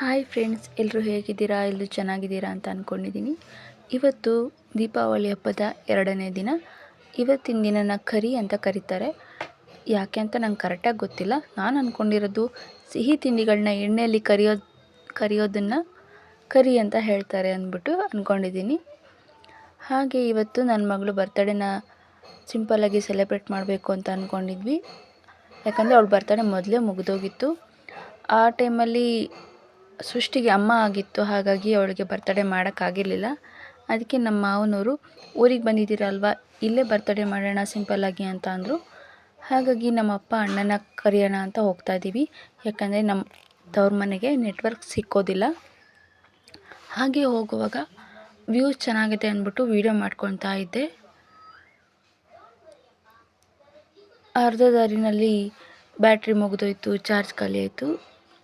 Hi friends, ಎಲ್ಲರೂ ಹೇಗಿದ್ದೀರಾ? ಎಲ್ಲರೂ ಚೆನ್ನಾಗಿದ್ದೀರಾ ಅಂತ ಅಂದ್ಕೊಂಡಿದ್ದೀನಿ. ಇವತ್ತು ದೀಪಾವಳಿ ಹಬ್ಬದ 2ನೇ ದಿನ. ಇವತ್ತಿನ ದಿನನ ಕರಿ ಅಂತ ಕರೀತಾರೆ. ಯಾಕೆ ಅಂತ ನಂಗೆ ಕರೆಕ್ಟಾಗಿ ಗೊತ್ತಿಲ್ಲ. ನಾನು ಅಂದ್ಕೊಂಡಿರೋದು ಸಿಹಿ ತಿಂಡಿಗಳನ್ನ ಎಣ್ಣೆಯಲ್ಲಿ ಕರಿಯೋದನ್ನು ಕರಿ ಅಂತ ಹೇಳ್ತಾರೆ ಅಂದ್ಬಿಟ್ಟು ಅಂದ್ಕೊಂಡಿದ್ದೀನಿ. ಹಾಗೆ ಇವತ್ತು ನನ್ನ ಮಗಳು ಬರ್ತಡೇನ ಸಿಂಪಲ್ಲಾಗಿ ಸೆಲೆಬ್ರೇಟ್ ಮಾಡಬೇಕು ಅಂತ ಅಂದ್ಕೊಂಡಿದ್ವಿ. ಯಾಕಂದರೆ ಅವಳ ಬರ್ತಡೇ ಮೊದಲೇ ಮುಗಿದೋಗಿತ್ತು. ಆ ಟೈಮಲ್ಲಿ ಸೃಷ್ಟಿಗೆ ಅಮ್ಮ ಆಗಿತ್ತು. ಹಾಗಾಗಿ ಅವಳಿಗೆ ಬರ್ತಡೇ ಮಾಡೋಕ್ಕಾಗಿರಲಿಲ್ಲ. ಅದಕ್ಕೆ ನಮ್ಮ ಮಾವನವರು ಊರಿಗೆ ಬಂದಿದ್ದೀರಲ್ವ, ಇಲ್ಲೇ ಬರ್ತಡೇ ಮಾಡೋಣ ಸಿಂಪಲ್ಲಾಗಿ ಅಂತ ಅಂದರು. ಹಾಗಾಗಿ ನಮ್ಮ ಅಪ್ಪ ಅಣ್ಣನ ಕರೆಯೋಣ ಅಂತ ಹೋಗ್ತಾ ಇದ್ದೀವಿ. ಯಾಕಂದರೆ ನಮ್ಮ ತವ್ರ ಮನೆಗೆ ನೆಟ್ವರ್ಕ್ ಸಿಕ್ಕೋದಿಲ್ಲ. ಹಾಗೆ ಹೋಗುವಾಗ ವ್ಯೂಸ್ ಚೆನ್ನಾಗಿದೆ ಅಂದ್ಬಿಟ್ಟು ವೀಡಿಯೋ ಮಾಡ್ಕೊತಾ ಇದ್ದೆ. ಅರ್ಧ ದಾರಿನಲ್ಲಿ ಬ್ಯಾಟ್ರಿ ಮುಗಿದೋಯ್ತು, ಚಾರ್ಜ್ ಖಾಲಿ ಆಯಿತು.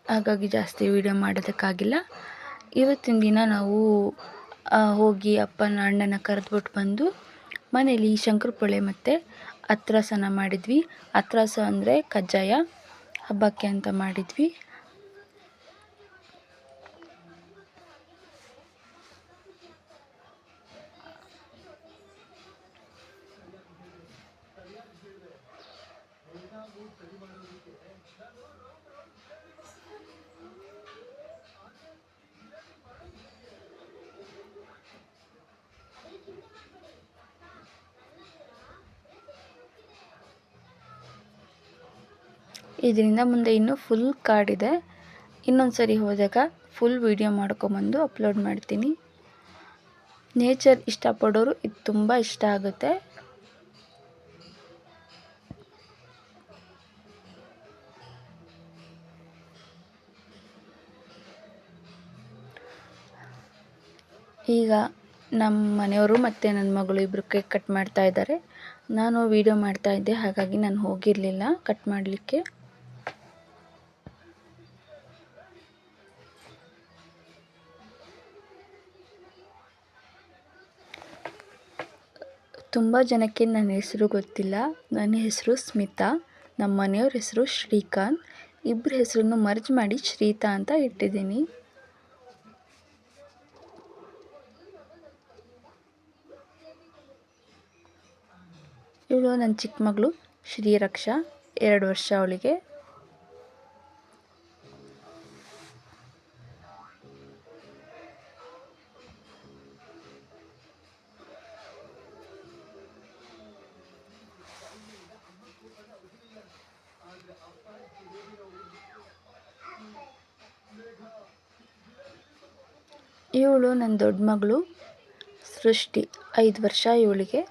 ಹಾಗಾಗಿ ಜಾಸ್ತಿ ವೀಡಿಯೋ ಮಾಡೋದಕ್ಕಾಗಿಲ್ಲ. ಇವತ್ತಿನ ದಿನ ನಾವು ಹೋಗಿ ಅಣ್ಣನ ಕರೆದ್ಬಿಟ್ಟು ಬಂದು ಮನೇಲಿ ಶಂಕರಪೊಳೆ ಮತ್ತು ಅತ್ರಾಸನ ಮಾಡಿದ್ವಿ. ಅತ್ರಾಸ ಅಂದರೆ ಕಜ್ಜಾಯ, ಹಬ್ಬಕ್ಕೆ ಅಂತ ಮಾಡಿದ್ವಿ. ಇದರಿಂದ ಮುಂದೆ ಇನ್ನೂ ಫುಲ್ ಕಾಡಿದೆ. ಇನ್ನೊಂದು ಸರಿ ಹೋದಾಗ ಫುಲ್ ವೀಡಿಯೋ ಮಾಡ್ಕೊಂಬಂದು ಅಪ್ಲೋಡ್ ಮಾಡ್ತೀನಿ. ನೇಚರ್ ಇಷ್ಟಪಡೋರು ಇದು ತುಂಬ ಇಷ್ಟ ಆಗುತ್ತೆ. ಈಗ ನಮ್ಮ ಮನೆಯವರು ಮತ್ತು ನನ್ನ ಮಗಳು ಇಬ್ಬರು ಕೇಕ್ ಕಟ್ ಮಾಡ್ತಾ ಇದ್ದಾರೆ. ನಾನು ವೀಡಿಯೋ ಮಾಡ್ತಾ ಇದ್ದೆ, ಹಾಗಾಗಿ ನಾನು ಹೋಗಿರಲಿಲ್ಲ ಕಟ್ ಮಾಡಲಿಕ್ಕೆ. ತುಂಬ ಜನಕ್ಕೆ ನನ್ನ ಹೆಸರು ಗೊತ್ತಿಲ್ಲ. ನನ್ನ ಹೆಸರು ಸ್ಮಿತಾ, ನಮ್ಮ ಮನೆಯವ್ರ ಹೆಸರು ಶ್ರೀಕಾಂತ್. ಇಬ್ಬರ ಹೆಸರನ್ನು ಮರ್ಜ್ ಮಾಡಿ ಶ್ರೀತಾ ಅಂತ ಇಟ್ಟಿದ್ದೀನಿ. ಇವಳು ನನ್ನ ಚಿಕ್ಕ ಮಗಳು ಶ್ರೀರಕ್ಷಾ, 2 ವರ್ಷ ಅವಳಿಗೆ. ಇವಳು ನನ್ನ ದೊಡ್ಡ ಮಗಳು ಸೃಷ್ಟಿ, 5 ವರ್ಷ ಇವಳಿಗೆ.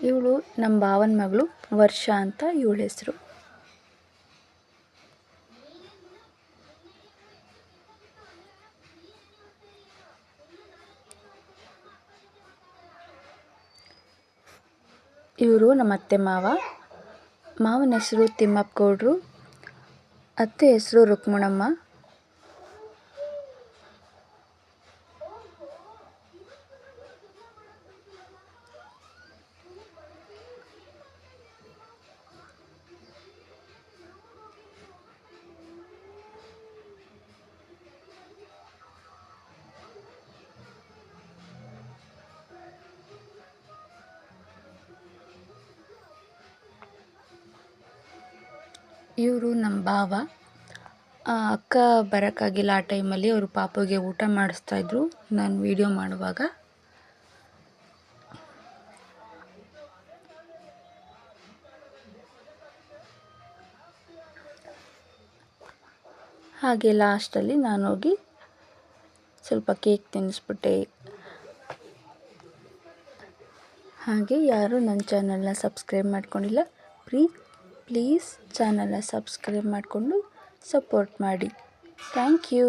ಇವಳು ನಮ್ಮ ಭಾವನ ಮಗಳು ವರ್ಷ ಅಂತ ಇವಳ ಹೆಸರು. ಇವರು ನಮ್ಮ ಅತ್ತೆ ಮಾವನ ಹೆಸರು ತಿಮ್ಮಪ್ಪ ಗೌಡ್ರು, ಅತ್ತೆ ಹೆಸರು ರುಕ್ಮಣಮ್ಮ. ಇವರು ನಮ್ಮ ಭಾವ. ಅಕ್ಕ ಬರೋಕ್ಕಾಗಿಲ್ಲ ಆ ಟೈಮಲ್ಲಿ. ಅವರು ಪಾಪುಗೆ ಊಟ ಮಾಡಿಸ್ತಾಯಿದ್ರು ನಾನು ವೀಡಿಯೋ ಮಾಡುವಾಗ. ಹಾಗೆ ಲಾಸ್ಟಲ್ಲಿ ನಾನು ಹೋಗಿ ಸ್ವಲ್ಪ ಕೇಕ್ ತಿನ್ನಿಸ್ಬಿಟ್ಟೆ. ಹಾಗೆ ಯಾರು ನನ್ನ ಚಾನಲ್ನ ಸಬ್ಸ್ಕ್ರೈಬ್ ಮಾಡ್ಕೊಂಡಿಲ್ಲ, ಪ್ಲೀಸ್ ಚಾನಲ್ನ ಸಬ್ಸ್ಕ್ರೈಬ್ ಮಾಡಿಕೊಂಡು ಸಪೋರ್ಟ್ ಮಾಡಿ. Thank you.